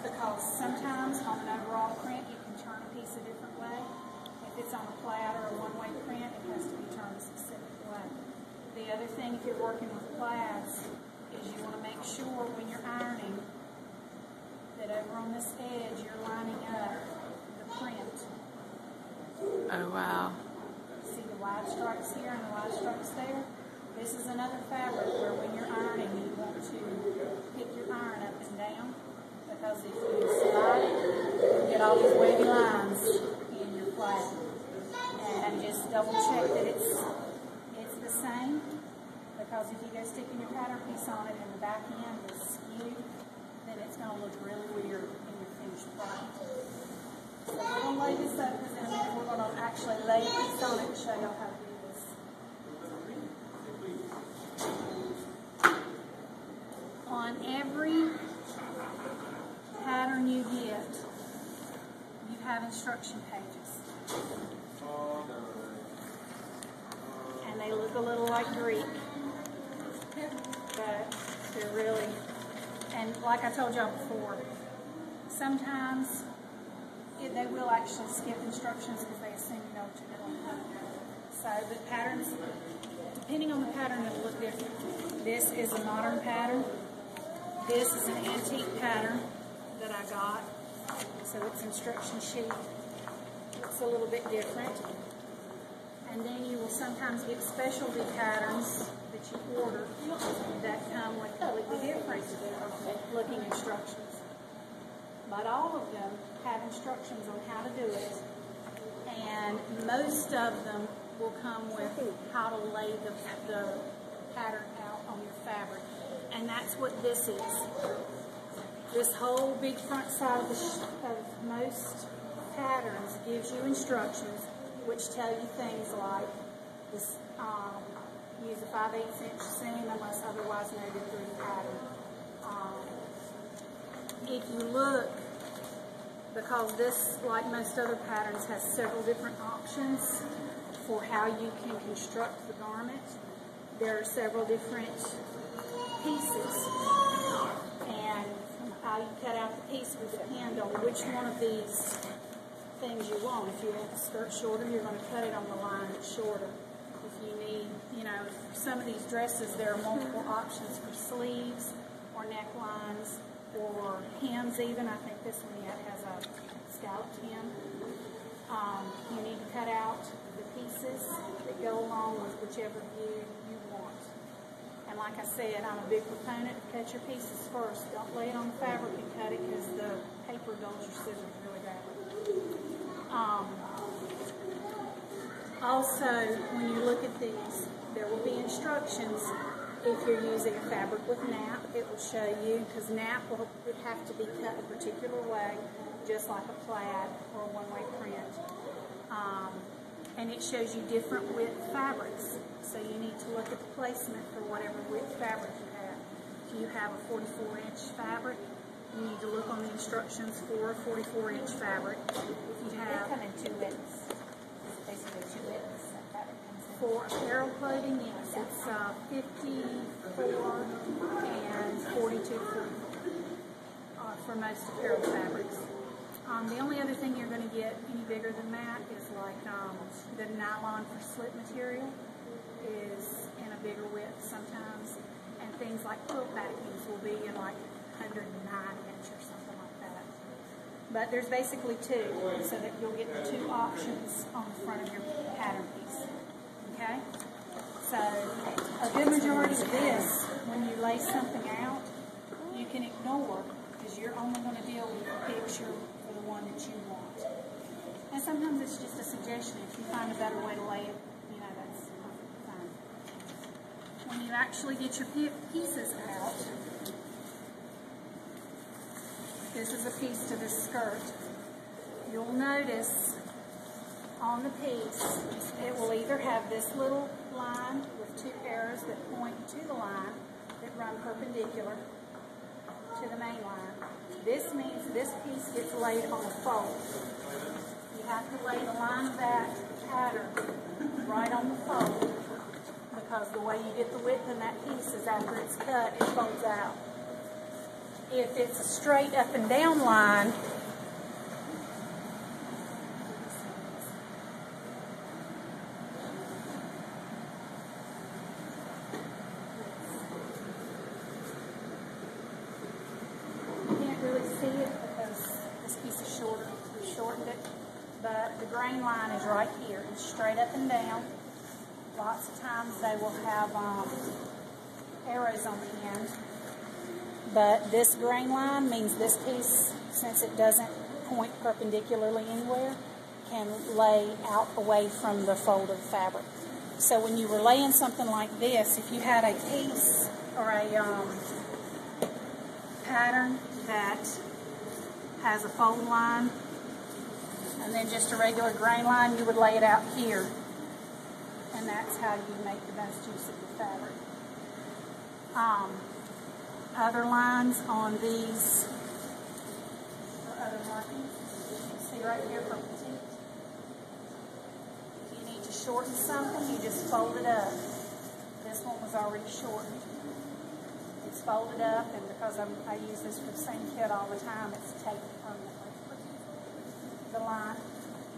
because sometimes on an overall print you can turn a piece a different way. If it's on a plaid or a one-way print, it has to be turned a specific way. The other thing, if you're working with plaids, is you want to make sure when you're ironing that over on this edge you're lining up the print. Oh, wow. See the wide stripes here and the wide stripes there? This is another fabric where when you're ironing you want to pick your iron up and down, because if you slide it, you get all these wavy lines in your plaid. And just double check that it's the same, because if you go sticking your pattern piece on it and the back end is skewed, then it's going to look really weird in your finished product. So we're going to lay this up, because in a minute we're going to actually lay a piece on it and show y'all how to do this. On every pattern you get, you have instruction pages. And they look a little like Greek, but they're really, and like I told y'all before, sometimes they will actually skip instructions because they assume you know what you're doing. So the patterns, depending on the pattern, it'll look different. This is a modern pattern. This is an antique pattern that I got. So its instruction sheet looks a little bit different. And then you will sometimes get specialty patterns that you order that come with completely different looking instructions. But all of them have instructions on how to do it, and most of them will come with how to lay the pattern out on your fabric. And that's what this is. This whole big front side of most patterns gives you instructions which tell you things like this, use a 5/8" seam unless otherwise noted through the pattern. If you look, because this, like most other patterns, has several different options for how you can construct the garment, there are several different pieces, and how you cut out the piece will depend on which one of these things you want. If you want the skirt shorter, you're going to cut it on the line that's shorter. If you need, for some of these dresses, there are multiple options for sleeves or necklines or hems even. I think this one yet has a scalloped hem. You need to cut out the pieces that go along with whichever view you want. And like I said, I'm a big proponent of cut your pieces first. Don't lay it on the fabric and cut it, because the paper dulls your scissors really badly. Also, when you look at these, there will be instructions. If you're using a fabric with nap, it will show you, because nap would have to be cut a particular way, just like a plaid or a one-way print. And it shows you different width fabrics. So you need to look at the placement for whatever width fabric you have. If you have a 44-inch fabric, you need to look on the instructions for a 44-inch fabric. If you have, they come in 2 widths. Basically 2 widths. For apparel clothing, yes, it's 54 and 42 for most apparel fabrics. The only other thing you're going to get any bigger than that is like the nylon for slip material is in a bigger width sometimes, and things like quilt backings will be in like 109" or something like that. But there's basically 2, so that you'll get the 2 options on the front of your pattern piece. Okay? So a good majority of this, when you lay something out, you can ignore, because you're only going to deal with the picture for the one that you want. And sometimes it's just a suggestion. If you find a better way to lay it, that's perfectly fine. When you actually get your pieces out, this is a piece to this skirt. You'll notice on the piece, it will either have this little line with 2 arrows that point to the line that run perpendicular to the main line. This means this piece gets laid on a fold. You have to lay the line of that pattern right on the fold, because the way you get the width in that piece is after it's cut, it folds out. if it's a straight up and down line, you can't really see it because this piece is shorter. We shortened it. But the grain line is right here. It's straight up and down. Lots of times they will have arrows on the end. But this grain line means this piece, since it doesn't point perpendicularly anywhere, can lay out away from the fold of the fabric. So when you were laying something like this, if you had a piece or a pattern that has a fold line and then just a regular grain line, you would lay it out here. And that's how you make the best use of the fabric. Other lines on these, or other markings, see right here for petite. If you need to shorten something, you just fold it up. This one was already shortened. It's folded up, and because I use this for the same kit all the time, it's taped permanently. The line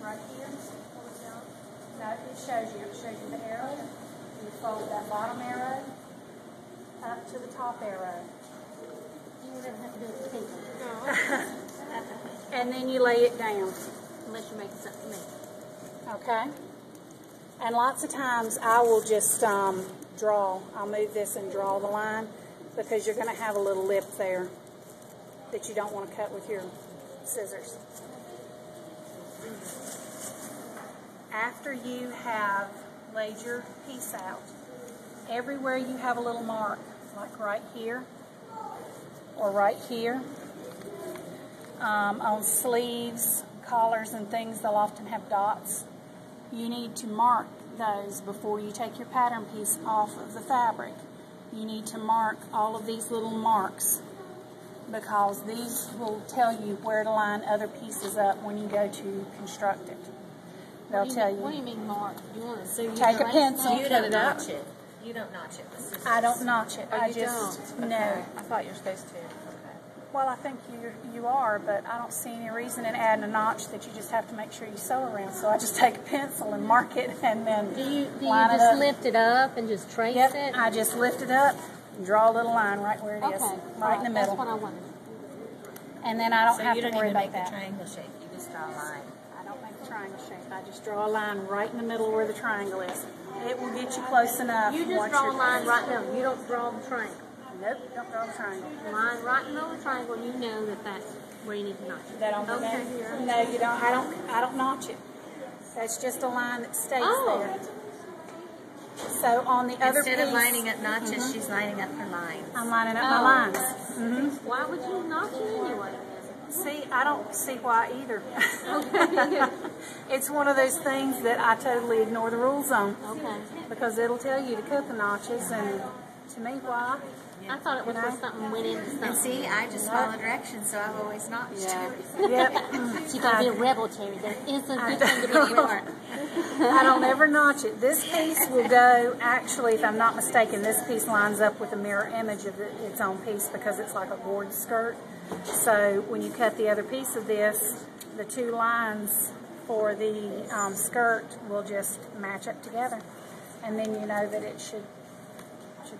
right here. No, it shows you the arrow. You fold that bottom arrow up to the top arrow. You don't have to do it with people. And then you lay it down. Unless you make it something for me. Okay? And lots of times I will just draw. I'll move this and draw the line because you're going to have a little lip there that you don't want to cut with your scissors. After you have laid your piece out, everywhere you have a little mark, like right here or right here, on sleeves, collars, and things, they'll often have dots. You need to mark those before you take your pattern piece off of the fabric. You need to mark all of these little marks because these will tell you where to line other pieces up when you go to construct it. They'll tell you. What do you mean mark? You want to see? Take a pencil. You don't notch it. You don't notch it with scissors. I don't notch it. Oh, I you just don't? no. Okay. I thought you were supposed to. Okay. Well, I think you are, but I don't see any reason in adding a notch that you just have to make sure you sew around. So I just take a pencil and mark it, and then do you line it just up. lift it up and just trace Yep, it? I just lift it up and draw a little line right where it is, right in the middle. That's what I wanted. And then I don't So have you to don't worry even about make that. the triangle shape, you just draw a line. I don't make a triangle shape. I just draw a line right in the middle where the triangle is. It will get you close enough. You just draw a line right now. You don't draw the triangle. Nope, don't draw the triangle. Line right in the middle of the triangle, you know that that's where you need to notch it. That on the Okay. back? No, you don't. I don't notch it. That's just a line that stays there. So on the other Instead piece, of lining up notches, she's lining up her lines. I'm lining up my lines. Why would you notch it anyway? See, I don't see why either. It's one of those things that I totally ignore the rules on Okay. because it'll tell you to cut the notches, and to me, why? I thought it was where something went into something. And see, I just follow directions, so I've always notched. Yeah. Yep. She got to be a rebel, Terry. There is a good thing to be a rebel. I don't ever notch it. This piece will go, actually, if I'm not mistaken, this piece lines up with a mirror image of its own piece because it's like a board skirt. So when you cut the other piece of this, the two lines for the skirt will just match up together. And then you know that it should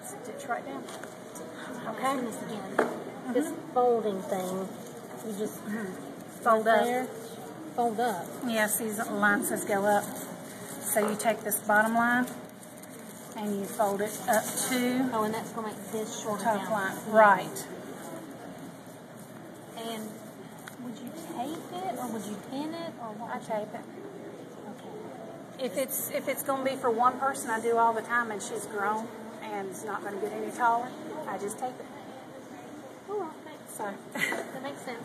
stitch right down. Okay? This folding thing, you just Fold up. there, fold up. Yes, these line says go up. So you take this bottom line and you fold it up to Oh, and that's going to make this shorter top down. line. Right. And would you tape it or would you pin it or what? I tape it. Okay. If it's going to be for one person, I do all the time, and she's grown and is not going to get any taller, I just tape it. Oh, well, thanks. So, That makes sense.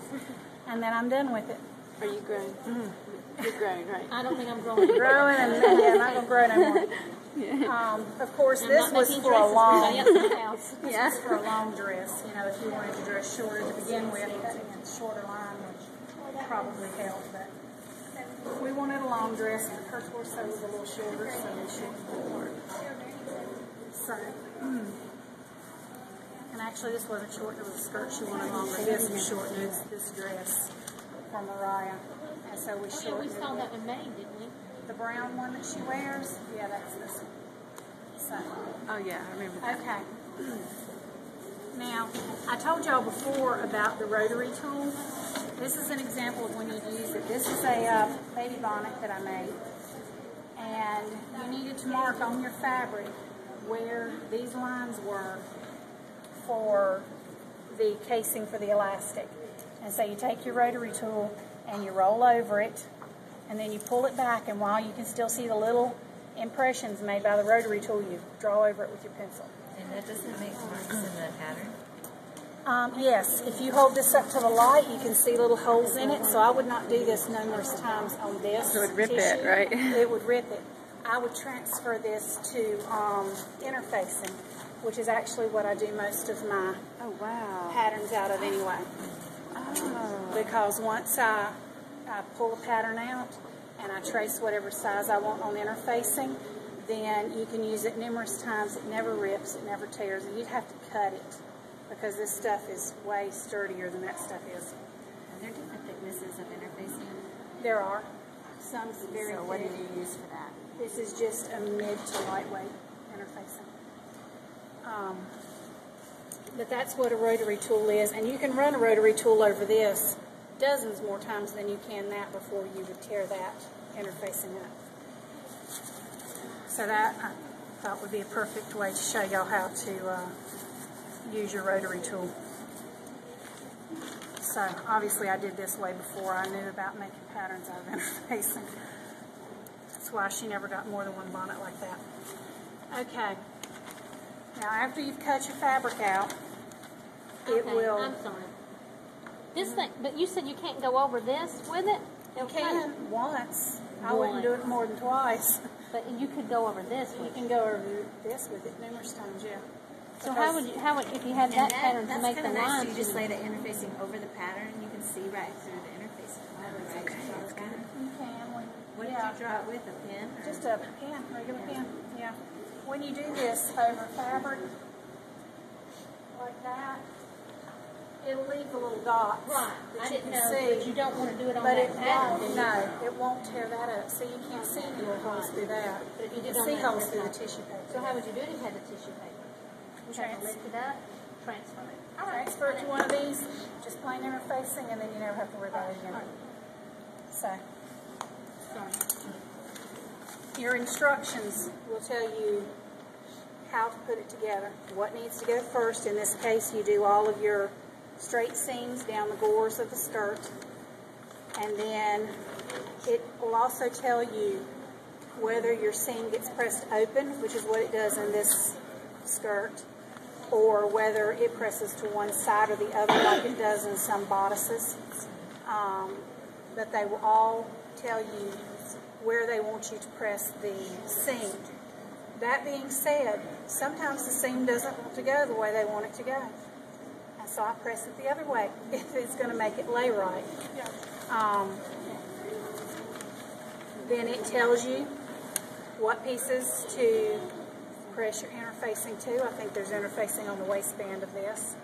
and then I'm done with it. Are you grown? You're grown, right? I don't think I'm growing. Growing, and yeah, I'm not going to grow no more. Of course, this was for a long. Yeah. This was for a long dress. You know, if you wanted to dress shorter to begin with, cutting a shorter line would probably help. But we wanted a long dress, but her torso was a little shorter, so we should work. So, and And actually, this wasn't shortened, it was a skirt she wanted longer. This was shortened, it was this dress for Mariah. And so we Oh, yeah, shortened we saw it. that one made, didn't we? The brown one that she wears, yeah, that's this one. So, Oh, yeah, I remember that. okay. Now, I told y'all before about the rotary tool. This is an example of when you use it. This is a baby bonnet that I made. And you needed to mark on your fabric where these lines were for the casing for the elastic. And so you take your rotary tool and you roll over it, and then you pull it back, and while you can still see the little impressions made by the rotary tool, you draw over it with your pencil. And that doesn't make marks in the pattern. Yes, if you hold this up to the light, you can see little holes in it, so I would not do this numerous times on this. It would rip tissue. it, right? It would rip it. I would transfer this to interfacing, which is actually what I do most of my Oh, wow. patterns out of anyway. Oh. Because once I pull a pattern out and I trace whatever size I want on interfacing, then you can use it numerous times. It never rips, it never tears, and you'd have to cut it because this stuff is way sturdier than that stuff is. Are there different thicknesses of interfacing? There are. Some's very So what do thick. you use for that? This is just a mid to lightweight interfacing. But that's what a rotary tool is, and you can run a rotary tool over this dozens more times than you can that before you would tear that interfacing up. So that I thought would be a perfect way to show y'all how to use your rotary tool. So obviously I did this way before I knew about making patterns out of interfacing. That's why she never got more than one bonnet like that. Okay. Now after you've cut your fabric out, it Okay, will... I'm sorry. This thing, but you said you can't go over this with it? You can once. I wouldn't do it more than twice. But you could go over this You with it. can go over this with it numerous times, yeah. So how would if you had that pattern to that's make the kind of nice. lines? You just lay the interfacing over the pattern, and you can see right through the interfacing. Right? You can. What did you draw it with? A pen? Or? Just a pen, regular pen, yeah. When you do this over fabric, like that, it'll leave a little dot Right. that I you didn't can know, see. but you don't want to do it on But that it pattern. won't, no, it won't tear that up. See, you can't see any little holes through that. But if you You did can on see that, holes it's through the not. tissue paper. So how would you do it if you had the tissue paper? You have to lift it up, transfer it. Transfer it to one of these, just plain interfacing, and then you never have to worry about it again. So, your instructions will tell you how to put it together, what needs to go first. In this case, you do all of your straight seams down the gores of the skirt, and then it will also tell you whether your seam gets pressed open, which is what it does in this skirt, or whether it presses to one side or the other like it does in some bodices. But they will all tell you where they want you to press the seam. That being said, sometimes the seam doesn't want to go the way they want it to go. And so I press it the other way if it's going to make it lay right. Then it tells you what pieces to press your interfacing to. I think there's interfacing on the waistband of this.